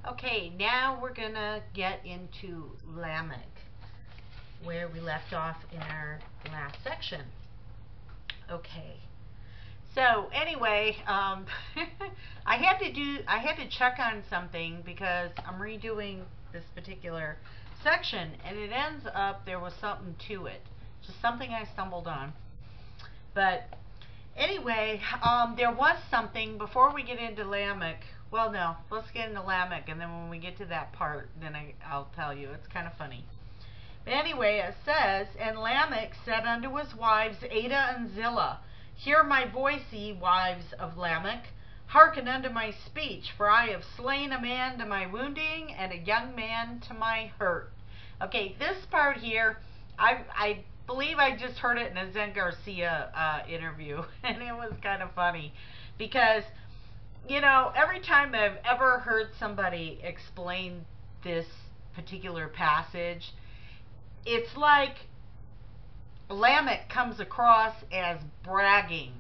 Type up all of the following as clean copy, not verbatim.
Okay, now we're going to get into Lamech, where we left off in our last section. Okay. So anyway, I had to check on something because I'm redoing this particular section, and it ends up there was something to it, just something I stumbled on. But anyway, there was something before we get into Lamech. Well, no, let's get into Lamech, and then when we get to that part, then I'll tell you. It's kind of funny. But anyway, it says, "And Lamech said unto his wives Adah and Zillah, Hear my voice, ye wives of Lamech. Hearken unto my speech, for I have slain a man to my wounding, and a young man to my hurt." Okay, this part here, I believe I just heard it in a Zen Garcia interview, and it was kind of funny because, you know, every time I've ever heard somebody explain this particular passage, it's like Lamech comes across as bragging,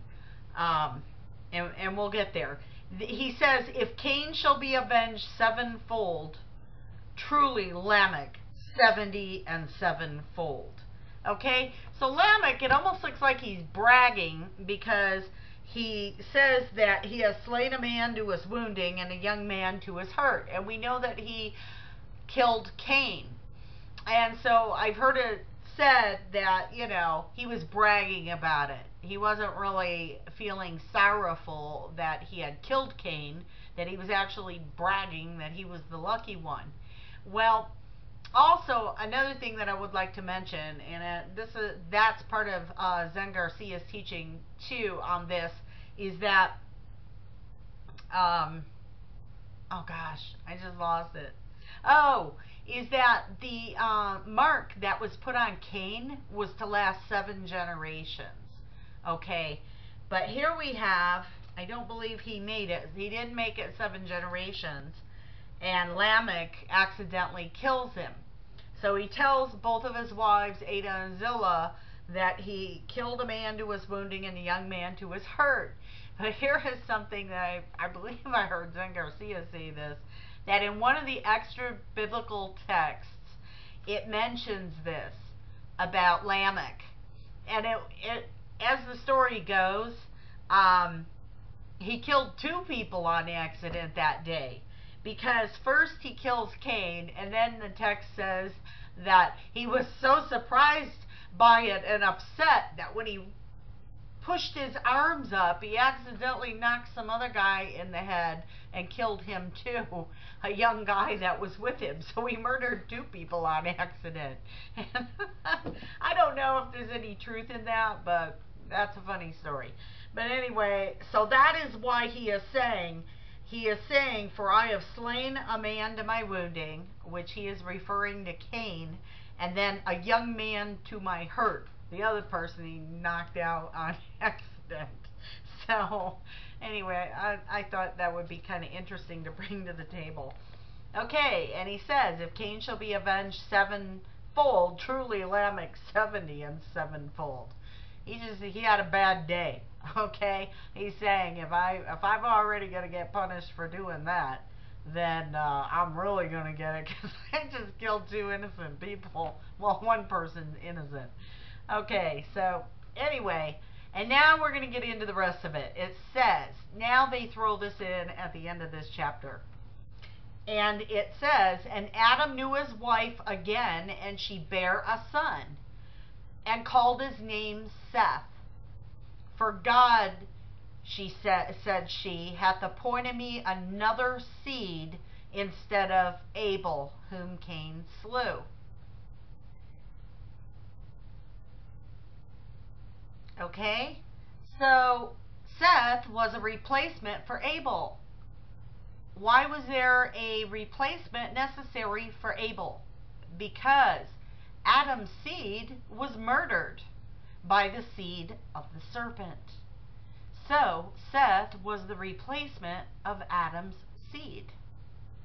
and we'll get there. He says, "If Cain shall be avenged sevenfold, truly Lamech 70 and sevenfold." Okay, so Lamech, it almost looks like he's bragging because he says that he has slain a man to his wounding and a young man to his hurt. And we know that he killed Cain. And so I've heard it said that, you know, he was bragging about it. He wasn't really feeling sorrowful that he had killed Cain, that he was actually bragging that he was the lucky one. Well, also, another thing that I would like to mention, and that's part of Zen Garcia's teaching too on this, is that, oh gosh, I just lost it. Oh, is that the mark that was put on Cain was to last 7 generations. Okay, but here we have, I don't believe he made it. He didn't make it 7 generations, and Lamech accidentally kills him. So he tells both of his wives, Adah and Zillah, that he killed a man to his wounding and a young man to his hurt. But here is something that I believe I heard Zen Garcia say this, that in one of the extra biblical texts, it mentions this about Lamech. And as the story goes, he killed 2 people on accident that day. Because first he kills Cain, and then the text says that he was so surprised by it and upset that when he pushed his arms up, he accidentally knocked some other guy in the head and killed him too, a young guy that was with him. So he murdered 2 people on accident. And I don't know if there's any truth in that, but that's a funny story. But anyway, so that is why he is saying, "For I have slain a man to my wounding," which he is referring to Cain, "and then a young man to my hurt." The other person he knocked out on accident. So anyway, I thought that would be kind of interesting to bring to the table. Okay, and he says, "If Cain shall be avenged sevenfold, truly Lamech 70 and sevenfold." He had a bad day. Okay, he's saying if I'm already gonna get punished for doing that, then I'm really gonna get it because I just killed 2 innocent people. Well, 1 person innocent. Okay, so anyway, and now we're gonna get into the rest of it. It says, now they throw this in at the end of this chapter. And it says, "And Adam knew his wife again, and she bare a son, and called his name Seth. For God," said she, "hath appointed me another seed instead of Abel, whom Cain slew." Okay, so Seth was a replacement for Abel. Why was there a replacement necessary for Abel? Because Adam's seed was murdered by the seed of the serpent. So Seth was the replacement of Adam's seed.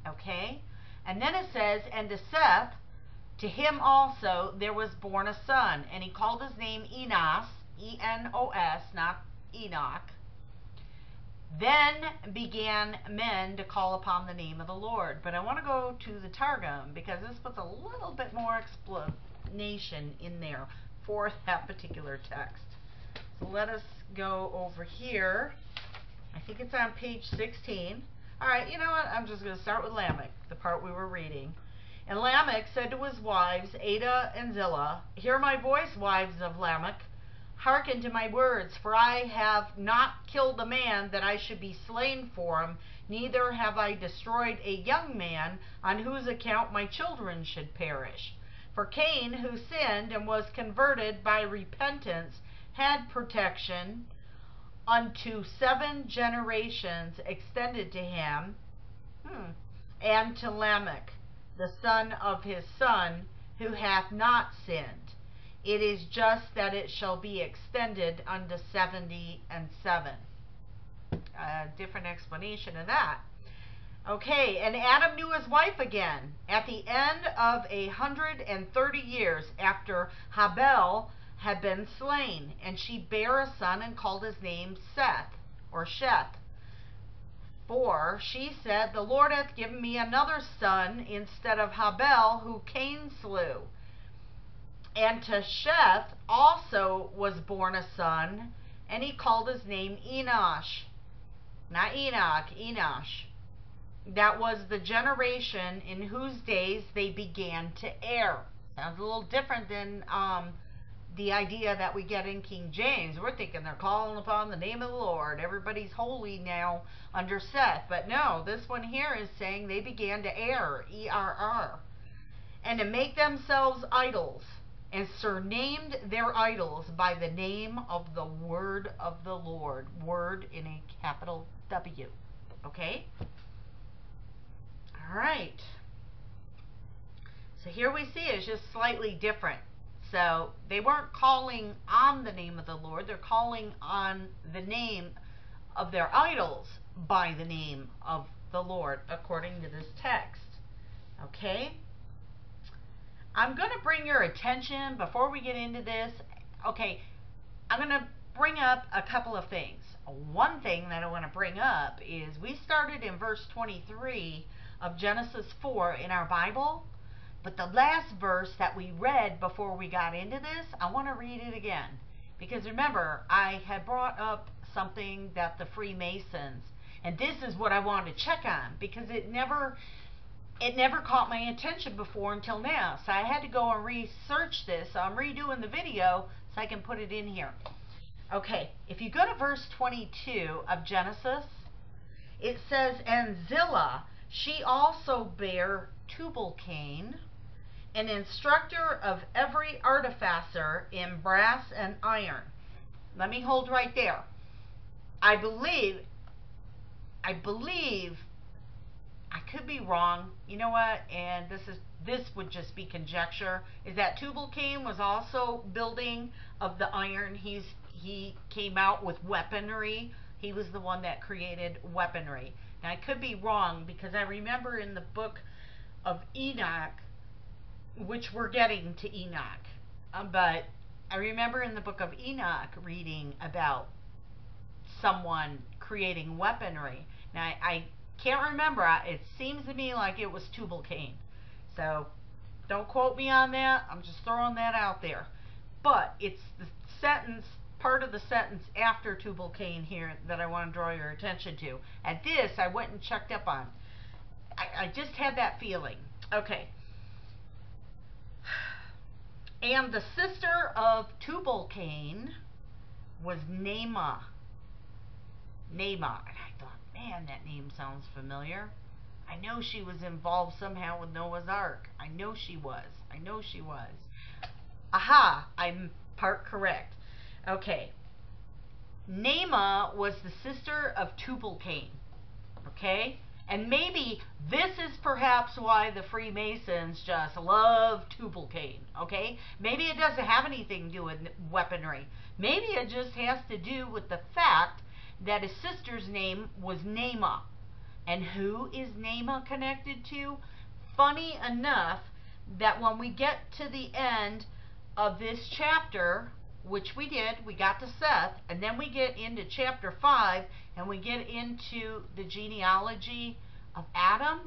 Okay? And then it says, "And to Seth, to him also there was born a son, and he called his name Enos," E-N-O-S, not Enoch. Then began men to call upon the name of the Lord. But I want to go to the Targum because this puts a little bit more explanation in there for that particular text. So let us go over here. I think it's on page 16. All right, you know what? I'm just going to start with Lamech, the part we were reading. And Lamech said to his wives, Adah and Zillah, Hear my voice, wives of Lamech. Hearken to my words, for I have not killed a man that I should be slain for him, neither have I destroyed a young man on whose account my children should perish. For Cain, who sinned and was converted by repentance, had protection unto 7 generations extended to him, and to Lamech, the son of his son, who hath not sinned. It is just that it shall be extended unto 70 and 7. Different explanation of that. Okay, and Adam knew his wife again at the end of 130 years after Habel had been slain, and she bare a son and called his name Seth, or Sheth. For she said, The Lord hath given me another son instead of Habel, who Cain slew. And to Sheth also was born a son, and he called his name Enosh. Not Enoch, Enosh. That was the generation in whose days they began to err. Sounds a little different than the idea that we get in King James. We're thinking they're calling upon the name of the Lord. Everybody's holy now under Seth. But no, this one here is saying they began to err, E-R-R, and to make themselves idols, and surnamed their idols by the name of the word of the Lord. Word in a capital W. Okay? All right. So here we see it's just slightly different. So they weren't calling on the name of the Lord. They're calling on the name of their idols by the name of the Lord, according to this text. Okay? I'm going to bring your attention, before we get into this, okay, I'm going to bring up a couple of things. One thing that I want to bring up is we started in verse 23 of Genesis 4 in our Bible, but the last verse that we read before we got into this, I want to read it again. Because remember, I had brought up something that the Freemasons, and this is what I wanted to check on, because it never caught my attention before until now. So I had to go and research this. So I'm redoing the video so I can put it in here. Okay, if you go to verse 22 of Genesis, it says, And Zillah, she also bare Tubal-Cain, an instructor of every artificer in brass and iron. Let me hold right there. I believe, I could be wrong. You know what? And this would just be conjecture. Is that Tubal-Cain was also building of the iron? He came out with weaponry. He was the one that created weaponry. Now I could be wrong, because I remember in the book of Enoch, which we're getting to Enoch, but I remember in the book of Enoch reading about someone creating weaponry. Now I can't remember. It seems to me like it was Tubal-Cain. So don't quote me on that. I'm just throwing that out there. But it's the sentence, part of the sentence after Tubal-Cain here that I want to draw your attention to. At this, I went and checked up on. I just had that feeling. Okay. And the sister of Tubal-Cain was Namaah. Namaah. And I thought, man, that name sounds familiar. I know she was involved somehow with Noah's Ark. I know she was. I know she was. Aha, I'm part correct. Okay. Namaah was the sister of Tubal-Cain. Okay? And maybe this is perhaps why the Freemasons just love Tubal-Cain. Okay? Maybe it doesn't have anything to do with weaponry. Maybe it just has to do with the fact that his sister's name was Namaah. And who is Namaah connected to? Funny enough that when we get to the end of this chapter, which we did, we got to Seth, and then we get into chapter 5, and we get into the genealogy of Adam,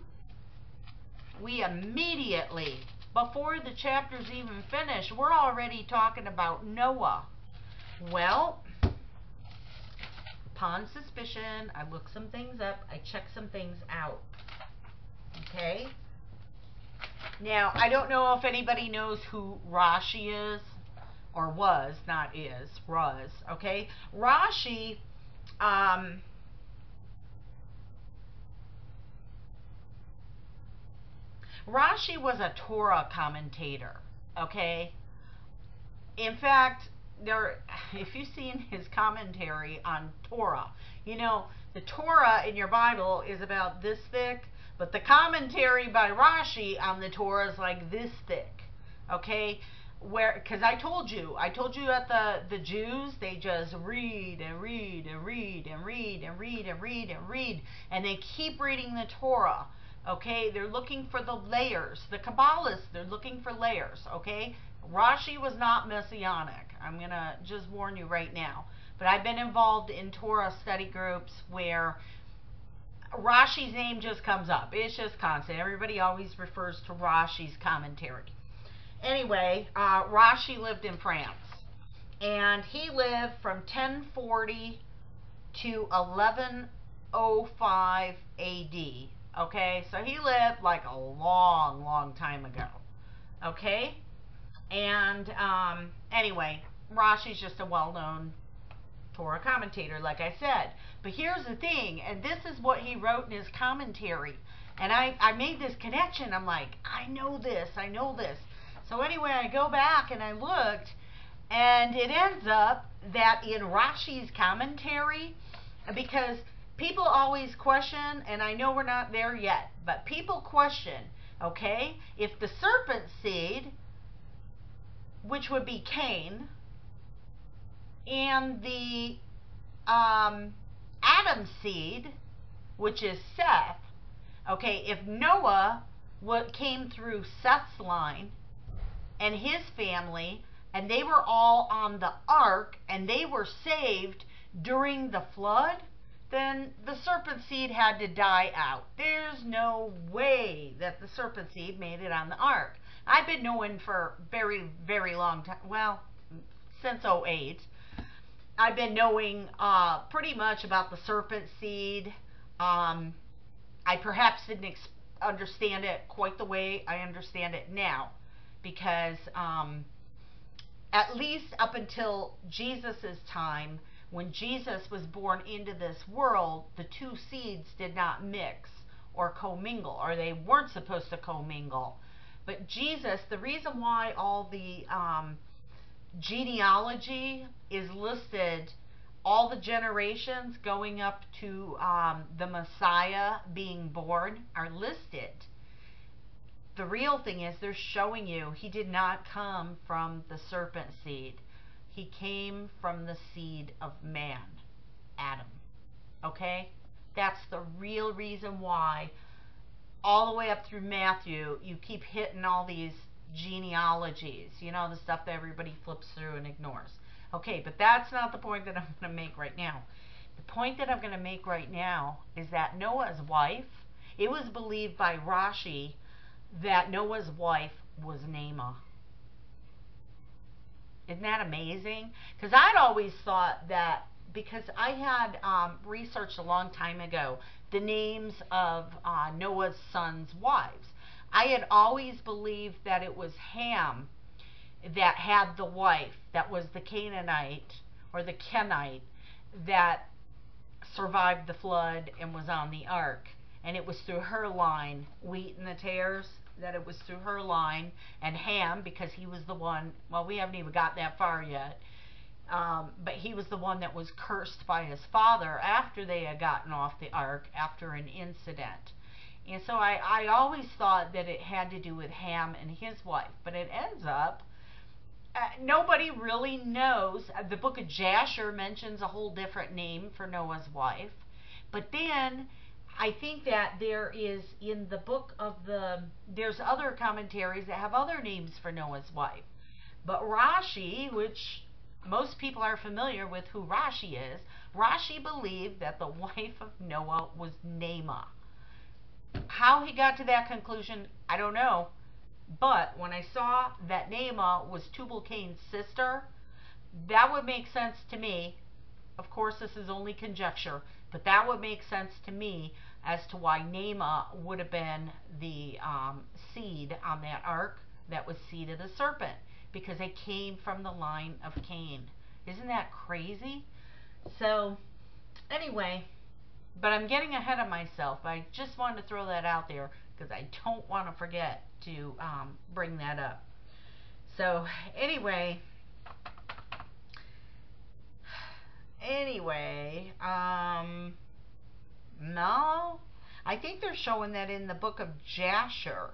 we immediately, before the chapter's even finished, we're already talking about Noah. Well, upon suspicion, I looked some things up, I checked some things out. Okay? Now, I don't know if anybody knows who Rashi is, or was, not is, was, okay? Rashi, Rashi was a Torah commentator, okay? In fact, if you've seen his commentary on Torah, you know, the Torah in your Bible is about this thick, but the commentary by Rashi on the Torah is like this thick, okay? Because I told you that the Jews, they just read and read and read and read and read and read and read, and they keep reading the Torah, okay? They're looking for the layers. The Kabbalists, they're looking for layers, okay? Rashi was not messianic. I'm going to just warn you right now. But I've been involved in Torah study groups where Rashi's name just comes up. It's just constant. Everybody always refers to Rashi's commentary. Anyway, Rashi lived in France. And he lived from 1040 to 1105 AD. Okay, so he lived like a long, long time ago. Okay? And anyway, Rashi's just a well-known Torah commentator, like I said. But here's the thing, and this is what he wrote in his commentary. And I made this connection. I'm like, I know this, I know this. So anyway, I go back and I looked, and it ends up that in Rashi's commentary, because people always question, and I know we're not there yet, but people question, okay, if the serpent seed, which would be Cain, and the Adam seed, which is Seth, okay, if Noah came through Seth's line and his family, and they were all on the ark, and they were saved during the flood, then the serpent seed had to die out. There's no way that the serpent seed made it on the ark. I've been knowing for very, very long time, well, since '08, I've been knowing pretty much about the serpent seed. I perhaps didn't understand it quite the way I understand it now, because at least up until Jesus' time, when Jesus was born into this world, the two seeds did not mix or commingle, or they weren't supposed to commingle. But Jesus, the reason why all the genealogy is listed, all the generations going up to the Messiah being born are listed. The real thing is they're showing you he did not come from the serpent seed. He came from the seed of man, Adam. Okay? That's the real reason why all the way up through Matthew, you keep hitting all these genealogies, you know, the stuff that everybody flips through and ignores. Okay, but that's not the point that I'm going to make right now. The point that I'm going to make right now is that Noah's wife, it was believed by Rashi that Noah's wife was Namaah. Isn't that amazing? Because I'd always thought that, because I had researched a long time ago the names of Noah's sons' wives. I had always believed that it was Ham that had the wife that was the Canaanite or the Kenite that survived the flood and was on the ark. And it was through her line, wheat and the tares, that it was through her line. And Ham, because he was the one, well, we haven't even got that far yet, but he was the one that was cursed by his father after they had gotten off the ark after an incident. And so I always thought that it had to do with Ham and his wife. But it ends up, nobody really knows. The book of Jasher mentions a whole different name for Noah's wife. But then I think that there is, in the book of there's other commentaries that have other names for Noah's wife. But Rashi, which most people are familiar with who Rashi is. Rashi believed that the wife of Noah was Namaah. How he got to that conclusion, I don't know. But when I saw that Namaah was Tubal-Cain's sister, that would make sense to me. Of course, this is only conjecture, but that would make sense to me as to why Namaah would have been the seed on that ark that was seed of the serpent, because they came from the line of Cain. Isn't that crazy? So, anyway, but I'm getting ahead of myself. I just wanted to throw that out there because I don't want to forget to bring that up. So, anyway, no, I think they're showing that in the book of Jasher,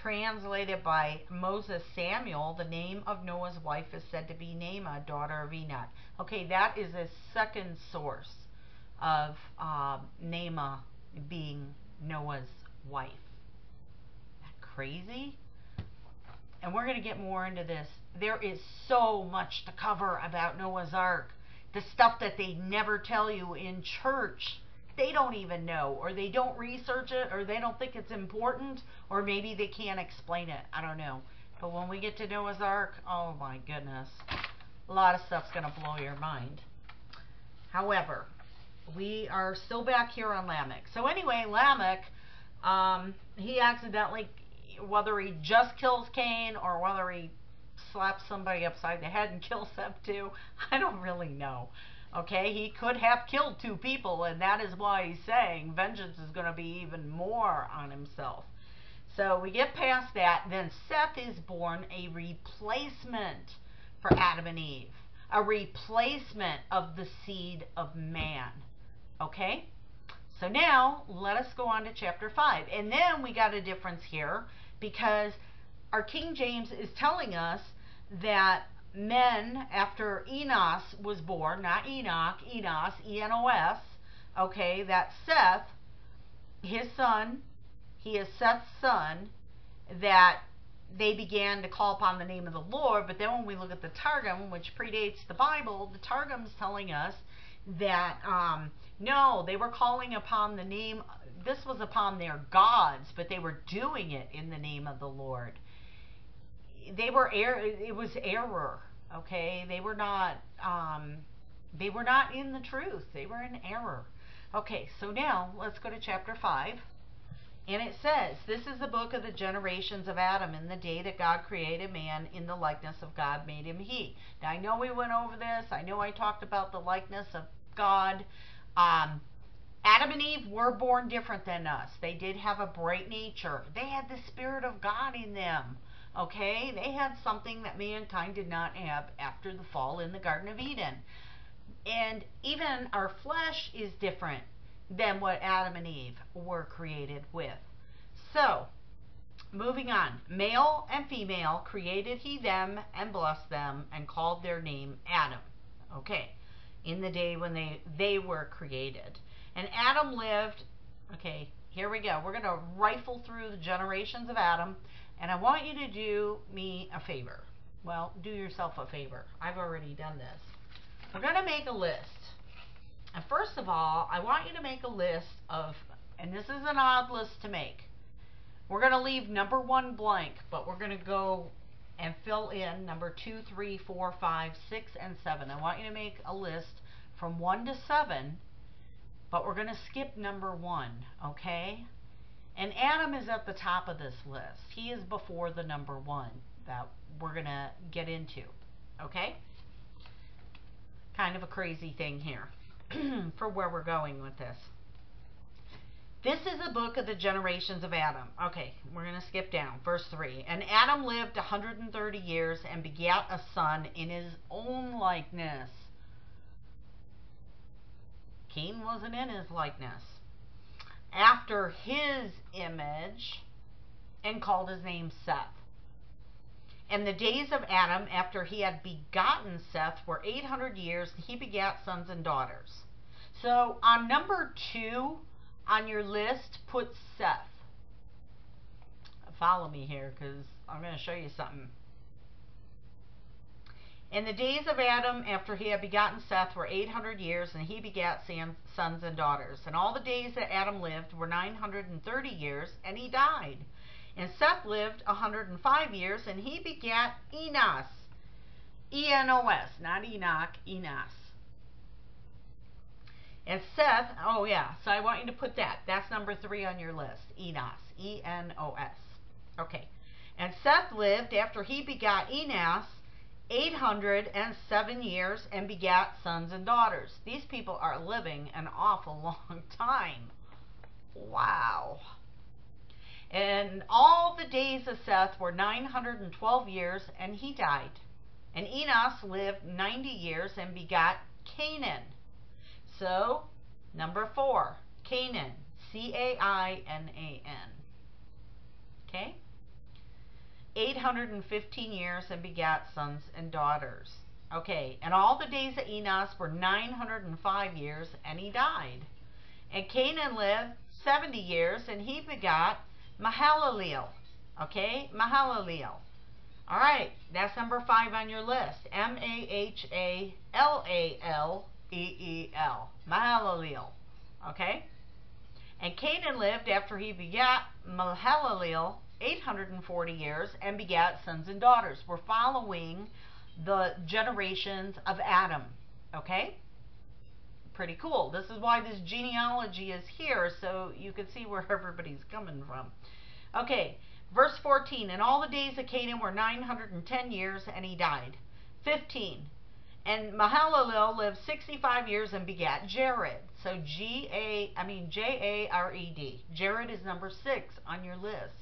translated by Moses Samuel, the name of Noah's wife is said to be Namaah, daughter of Enoch. Okay, that is a second source of Namaah being Noah's wife. Isn't that crazy? And we're going to get more into this. There is so much to cover about Noah's Ark. The stuff that they never tell you in church. They don't even know, or they don't research it, or they don't think it's important, or maybe they can't explain it. I don't know. But when we get to Noah's Ark, oh my goodness. A lot of stuff's going to blow your mind. However, we are still back here on Lamech. So anyway, Lamech, he accidentally, whether he just kills Cain or whether he slaps somebody upside the head and kills them too, I don't really know. Okay, he could have killed two people, and that is why he's saying vengeance is going to be even more on himself. So we get past that. Then Seth is born, a replacement for Adam and Eve, a replacement of the seed of man. Okay, so now let us go on to chapter 5. And then we got a difference here, because our King James is telling us that men after Enos was born, not Enoch, Enos, E-N-O-S, okay, that Seth, his son, he is Seth's son, that they began to call upon the name of the Lord. But then when we look at the Targum, which predates the Bible, the Targum is telling us that, no, they were calling upon the name, this was upon their gods, but they were doing it in the name of the Lord. It was error, okay? They were not in the truth. They were in error. Okay, so now let's go to chapter 5. And it says, this is the book of the generations of Adam. In the day that God created man, in the likeness of God made him he. Now, I know we went over this. I know I talked about the likeness of God. Adam and Eve were born different than us. They did have a bright nature. They had the Spirit of God in them. Okay? They had something that mankind did not have after the fall in the Garden of Eden. And even our flesh is different than what Adam and Eve were created with. So, moving on. Male and female created he them and blessed them and called their name Adam. Okay. In the day when they were created. And Adam lived, okay, here we go. We're going to rifle through the generations of Adam. And I want you to do me a favor. Well, do yourself a favor. I've already done this. We're going to make a list. And first of all, I want you to make a list of, and this is an odd list to make. We're going to leave number 1 blank, but we're going to go and fill in number 2, 3, 4, 5, 6, and 7. I want you to make a list from 1 to 7, but we're going to skip number 1, okay? And Adam is at the top of this list. He is before the number 1 that we're going to get into, okay? Kind of a crazy thing here for where we're going with this. This is the book of the generations of Adam. Okay, we're going to skip down. Verse 3. And Adam lived 130 years and begat a son in his own likeness. Cain wasn't in his likeness. After his image, and called his name Seth. And the days of Adam after he had begotten Seth were 800 years, and he begat sons and daughters. So on number 2 on your list, put Seth. Follow me here because I'm going to show you something. And the days of Adam after he had begotten Seth were 800 years, and he begat sons and daughters. And all the days that Adam lived were 930 years, and he died. And Seth lived 105 years, and he begat Enos. E-N-O-S, not Enoch, Enos. And Seth, oh yeah, so I want you to put that. That's number 3 on your list. Enos, E-N-O-S. Okay. And Seth lived after he begot Enos 807 years and begat sons and daughters. These people are living an awful long time. Wow. And all the days of Seth were 912 years, and he died. And Enos lived 90 years and begot Canaan. So, number 4, Canaan, C-A-I-N-A-N. Okay? 815 years and begat sons and daughters. Okay, and all the days of Enos were 905 years, and he died. And Canaan lived 70 years, and he begot Mahalaleel. Okay, Mahalaleel. All right, that's number 5 on your list. M-A-H-A-L-A-L-E-E-L. Mahalaleel. Okay? And Canaan lived after he begat Mahalaleel 840 years and begat sons and daughters. We're following the generations of Adam. Okay? Pretty cool. This is why this genealogy is here, so you can see where everybody's coming from. Okay, verse 14. And all the days of Canaan were 910 years, and he died. 15. And Mahalaleel lived 65 years and begat Jared. So J-A-R-E-D. Jared is number 6 on your list.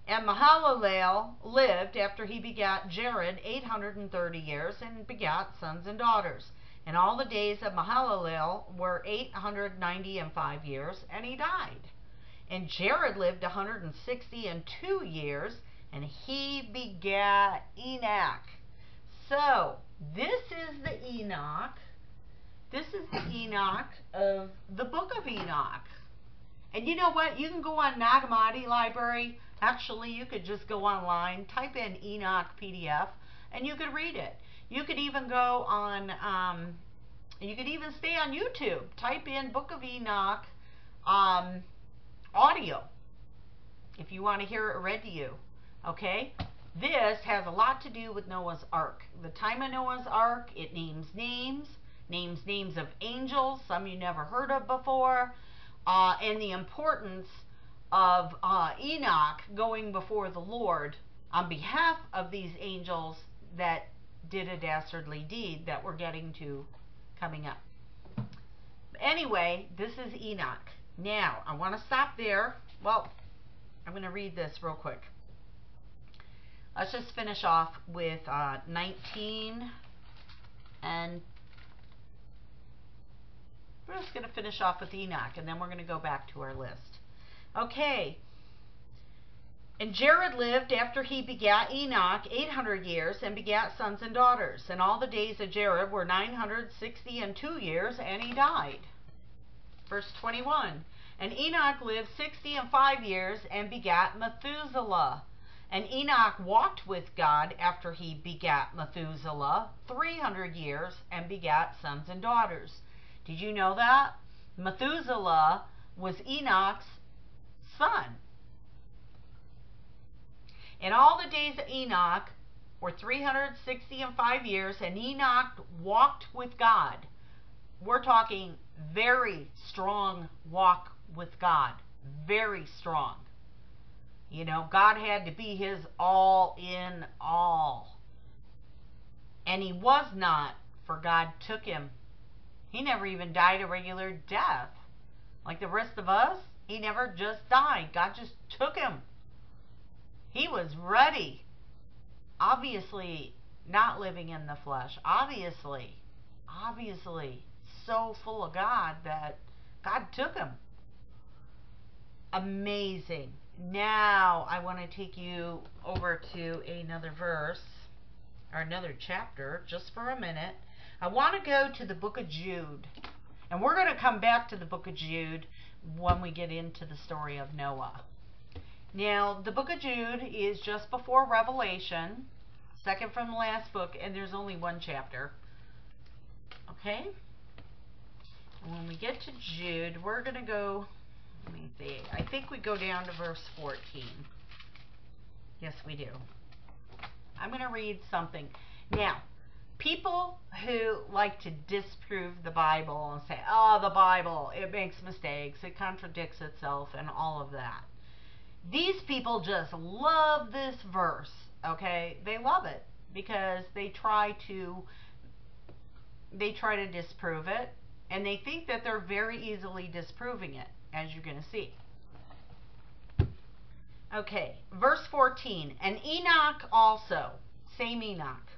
And Mahalaleel lived after he begat Jared 830 years and begat sons and daughters. And all the days of Mahalaleel were 895 years, and he died. And Jared lived 162 years, and he begat Enoch. So, this is the Enoch. This is the Enoch of the book of Enoch. And you know what? You can go on Namaah Library. Actually, you could just go online, type in Enoch PDF, and you could read it. You could even go on, you could even stay on YouTube. Type in Book of Enoch audio if you want to hear it read to you. Okay? This has a lot to do with Noah's Ark. The time of Noah's Ark, it names names of angels, some you never heard of before, and the importance of Enoch going before the Lord on behalf of these angels that did a dastardly deed that we're getting to coming up. Anyway, this is Enoch. Now, I want to stop there. Well, I'm going to read this real quick. Let's just finish off with 19, and we're just going to finish off with Enoch, and then we're going to go back to our list. Okay. And Jared lived after he begat Enoch 800 years and begat sons and daughters. And all the days of Jared were 962 years, and he died. Verse 21. And Enoch lived 65 years and begat Methuselah. And Enoch walked with God after he begat Methuselah 300 years and begat sons and daughters. Did you know that? Methuselah was Enoch's son. And all the days of Enoch were 365 years, and Enoch walked with God. We're talking very strong walk with God. Very strong. You know, God had to be his all in all. And he was not, for God took him. He never even died a regular death. Like the rest of us, he never just died. God just took him. He was ready. Obviously, not living in the flesh. Obviously, so full of God that God took him. Amazing. Now, I want to take you over to another verse, or another chapter, just for a minute. I want to go to the book of Jude. And we're going to come back to the book of Jude when we get into the story of Noah. Now, the book of Jude is just before Revelation. Second from the last book, and there's only one chapter. Okay? And when we get to Jude, we're going to go, let me see, I think we go down to verse 14. Yes, we do. I'm going to read something. Now, people who like to disprove the Bible and say, oh, the Bible, it makes mistakes, it contradicts itself, and all of that. These people just love this verse, okay? They love it because they try to disprove it, and they think that they're very easily disproving it, as you're going to see. Okay, verse 14. And Enoch also, same Enoch,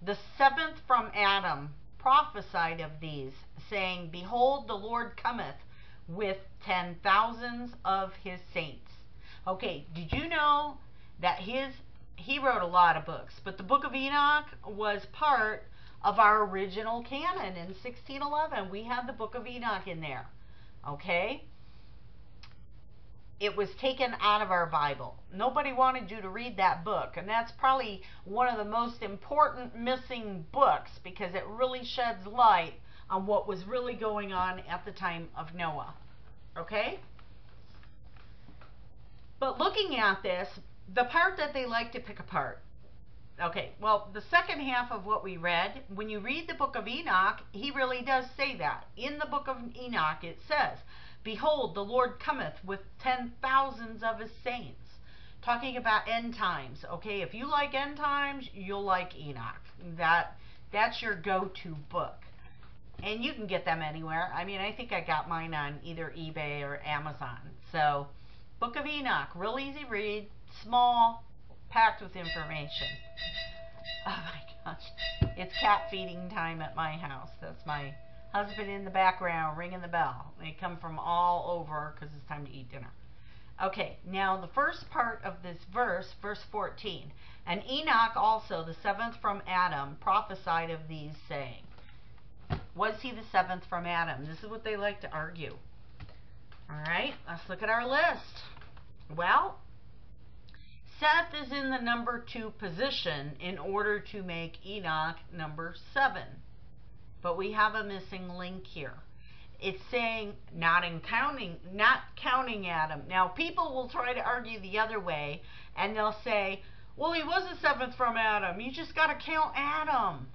the seventh from Adam, prophesied of these, saying, Behold, the Lord cometh with 10,000s of his saints. Okay, did you know that he wrote a lot of books, but the book of Enoch was part of our original canon in 1611. We had the book of Enoch in there. Okay? It was taken out of our Bible. Nobody wanted you to read that book, and that's probably one of the most important missing books because it really sheds light on what was really going on at the time of Noah. Okay? But looking at this, the part that they like to pick apart. Okay, well, the second half of what we read, when you read the book of Enoch, he really does say that. In the book of Enoch, it says, Behold, the Lord cometh with 10,000s of his saints. Talking about end times. Okay, if you like end times, you'll like Enoch. That's your go-to book. And you can get them anywhere. I mean, I think I got mine on either eBay or Amazon. So, Book of Enoch, real easy read, small, packed with information. Oh my gosh. It's cat feeding time at my house. That's my husband in the background ringing the bell. They come from all over because it's time to eat dinner. Okay, now the first part of this verse, verse 14. And Enoch also, the seventh from Adam, prophesied of these, saying, was he the seventh from Adam? This is what they like to argue. Alright, let's look at our list. Well, Seth is in the number 2 position in order to make Enoch number 7. But we have a missing link here. It's saying not counting Adam. Now, people will try to argue the other way, and they'll say, well, he was the 7th from Adam. You just got to count Adam.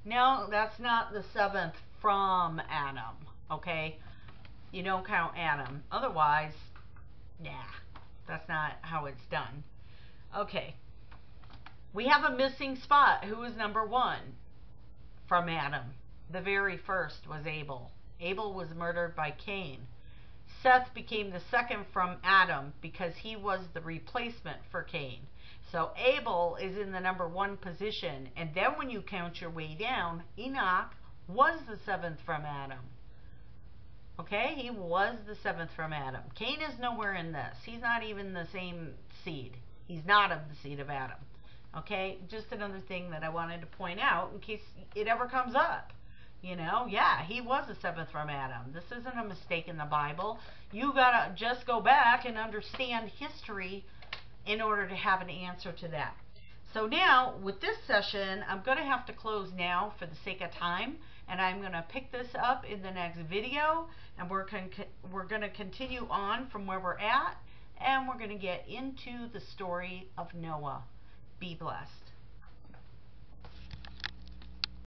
No, that's not the 7th from Adam, okay? You don't count Adam. Otherwise, yeah, that's not how it's done. Okay. We have a missing spot. Who is number 1 from Adam? The very first was Abel. Abel was murdered by Cain. Seth became the second from Adam because he was the replacement for Cain. So Abel is in the number 1 position. And then when you count your way down, Enoch was the 7th from Adam. Okay, he was the 7th from Adam. Cain is nowhere in this. He's not even the same seed. He's not of the seed of Adam. Okay, just another thing that I wanted to point out in case it ever comes up. You know, yeah, he was the 7th from Adam. This isn't a mistake in the Bible. You gotta just go back and understand history in order to have an answer to that. So now, with this session, I'm going to have to close now for the sake of time, and I'm going to pick this up in the next video, and we're going to continue on from where we're at, and we're going to get into the story of Noah. Be blessed.